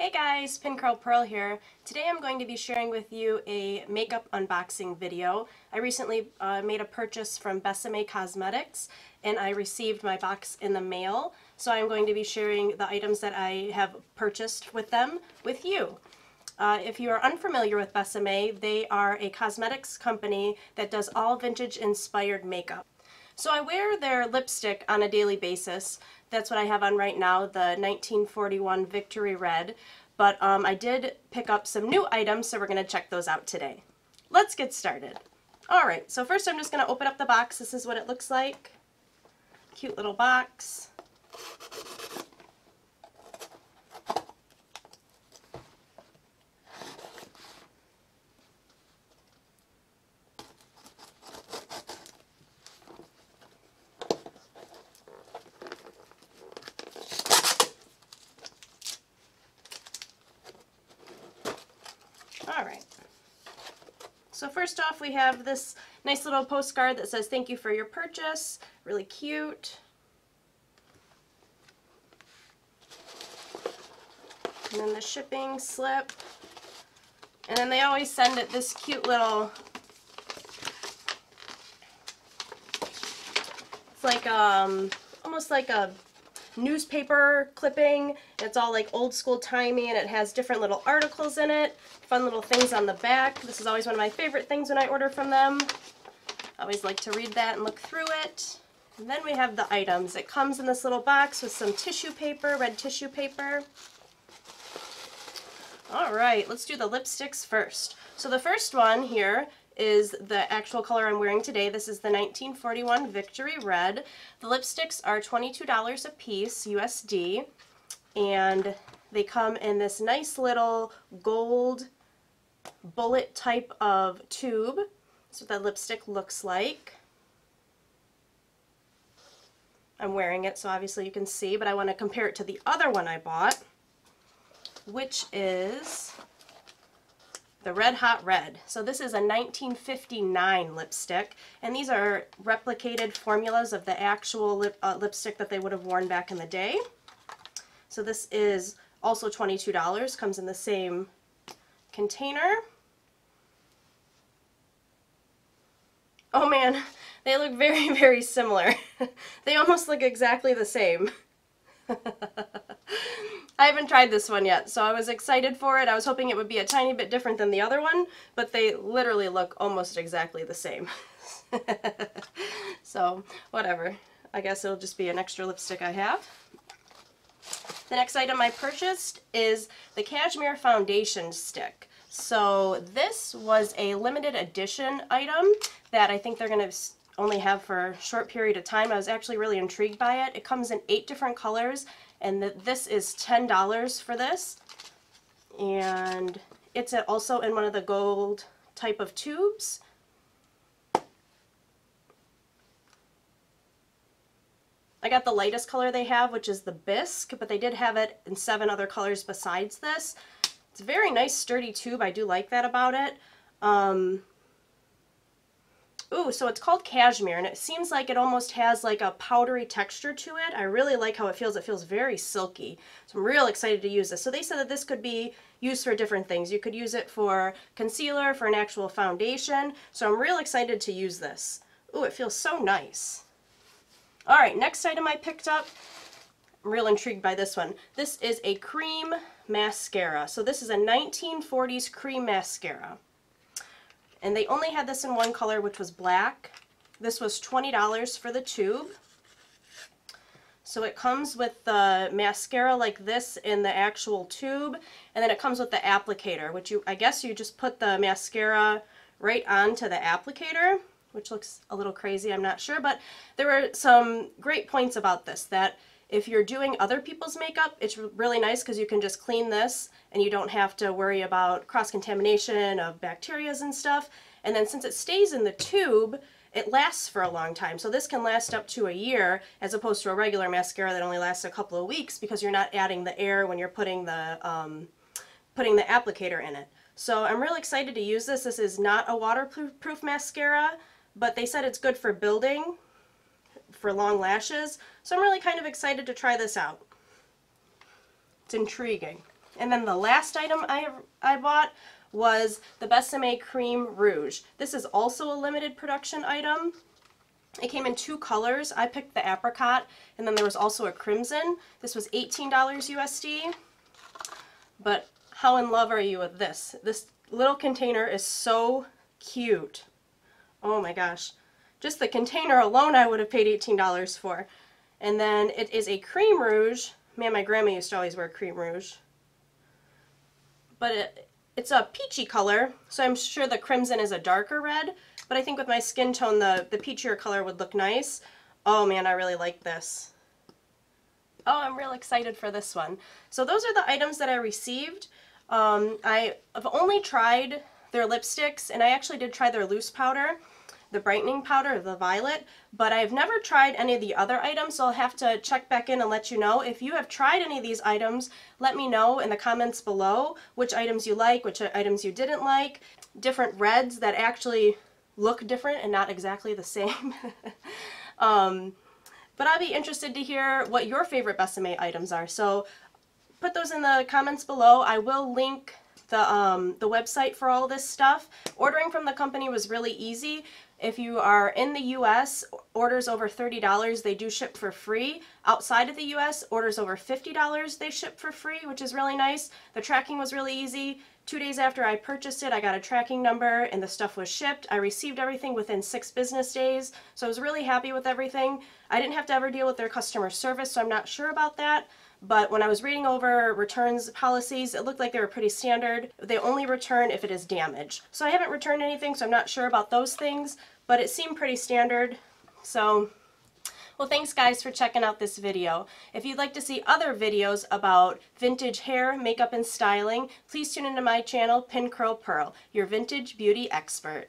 Hey guys, Pin Curl Pearl here. Today I'm going to be sharing with you a makeup unboxing video. I recently made a purchase from Besame Cosmetics and I received my box in the mail. So I'm going to be sharing the items that I have purchased with them with you. If you are unfamiliar with Besame, they are a cosmetics company that does all vintage inspired makeup. So I wear their lipstick on a daily basis. That's what I have on right now, the 1941 Victory Red. But I did pick up some new items, so we're going to check those out today. Let's get started. Alright, so first I'm just going to open up the box. This is what it looks like. Cute little box. Alright, so first off we have this nice little postcard that says thank you for your purchase. Really cute. And then the shipping slip. And then they always send it this cute little, it's like almost like a newspaper clipping. It's all like old school timey and it has different little articles in it, fun little things on the back. This is always one of my favorite things when I order from them. I always like to read that and look through it. And then we have the items. It comes in this little box with some tissue paper, red tissue paper. Alright, let's do the lipsticks first. So the first one here is the actual color I'm wearing today. This is the 1941 Victory Red. The lipsticks are $22 a piece, USD, and they come in this nice little gold bullet type of tube. That's what that lipstick looks like. I'm wearing it, so obviously you can see, but I want to compare it to the other one I bought, which is the Red Hot Red. So this is a 1959 lipstick, and these are replicated formulas of the actual lipstick that they would have worn back in the day. So this is also $22, comes in the same container. Oh man, they look very, very similar. They almost look exactly the same. I haven't tried this one yet, so I was excited for it. I was hoping it would be a tiny bit different than the other one, but they literally look almost exactly the same. So, whatever. I guess it'll just be an extra lipstick I have. The next item I purchased is the Cashmere Foundation Stick. So this was a limited edition item that I think they're going to only have for a short period of time. I was actually really intrigued by it. It comes in 8 different colors, and this is $10 for this. And it's also in one of the gold type of tubes. I got the lightest color they have, which is the Bisque, but they did have it in 7 other colors besides this. It's a very nice sturdy tube. I do like that about it. Ooh, so it's called Cashmere, and it seems like it almost has like a powdery texture to it. I really like how it feels. It feels very silky. So I'm real excited to use this. So they said that this could be used for different things. You could use it for concealer, for an actual foundation. So I'm real excited to use this. Ooh, it feels so nice. Alright, next item I picked up. I'm real intrigued by this one. This is a cream mascara. So this is a 1940s cream mascara. And they only had this in one color, which was black. This was $20 for the tube. So it comes with the mascara like this in the actual tube, and then it comes with the applicator, which I guess you just put the mascara right onto the applicator, which looks a little crazy, I'm not sure, but there were some great points about this, that if you're doing other people's makeup, it's really nice because you can just clean this and you don't have to worry about cross-contamination of bacteria and stuff. And then since it stays in the tube, it lasts for a long time. So this can last up to a year as opposed to a regular mascara that only lasts a couple of weeks because you're not adding the air when you're putting the applicator in it. So I'm really excited to use this. This is not a waterproof mascara, but they said it's good for building, for long lashes. So I'm really kind of excited to try this out. It's intriguing. And then the last item I bought was the Besame Cream Rouge. This is also a limited production item. It came in 2 colors. I picked the apricot, and then there was also a crimson. This was $18 USD. But how in love are you with this? This little container is so cute. Oh my gosh. Just the container alone I would have paid $18 for. And then it is a cream rouge. Man, my grandma used to always wear cream rouge. But it's a peachy color, so I'm sure the crimson is a darker red. But I think with my skin tone, the peachier color would look nice. Oh man, I really like this. Oh, I'm real excited for this one. So those are the items that I received. I've only tried their lipsticks, and I actually did try their loose powder, the brightening powder, the violet, but I've never tried any of the other items, so I'll have to check back in and let you know. If you have tried any of these items, let me know in the comments below which items you like, which items you didn't like, different reds that actually look different and not exactly the same. But I'll be interested to hear what your favorite Besame items are, so put those in the comments below. I will link the website for all this stuff. Ordering from the company was really easy. If you are in the US, orders over $30, they do ship for free. Outside of the US, orders over $50, they ship for free, which is really nice. The tracking was really easy. 2 days after I purchased it, I got a tracking number and the stuff was shipped. I received everything within 6 business days, so I was really happy with everything. I didn't have to ever deal with their customer service, so I'm not sure about that. But when I was reading over returns policies, it looked like they were pretty standard. They only return if it is damaged. So I haven't returned anything, so I'm not sure about those things, but it seemed pretty standard. So, well, thanks guys for checking out this video. If you'd like to see other videos about vintage hair, makeup, and styling, please tune into my channel, Pin Curl Pearl, your vintage beauty expert.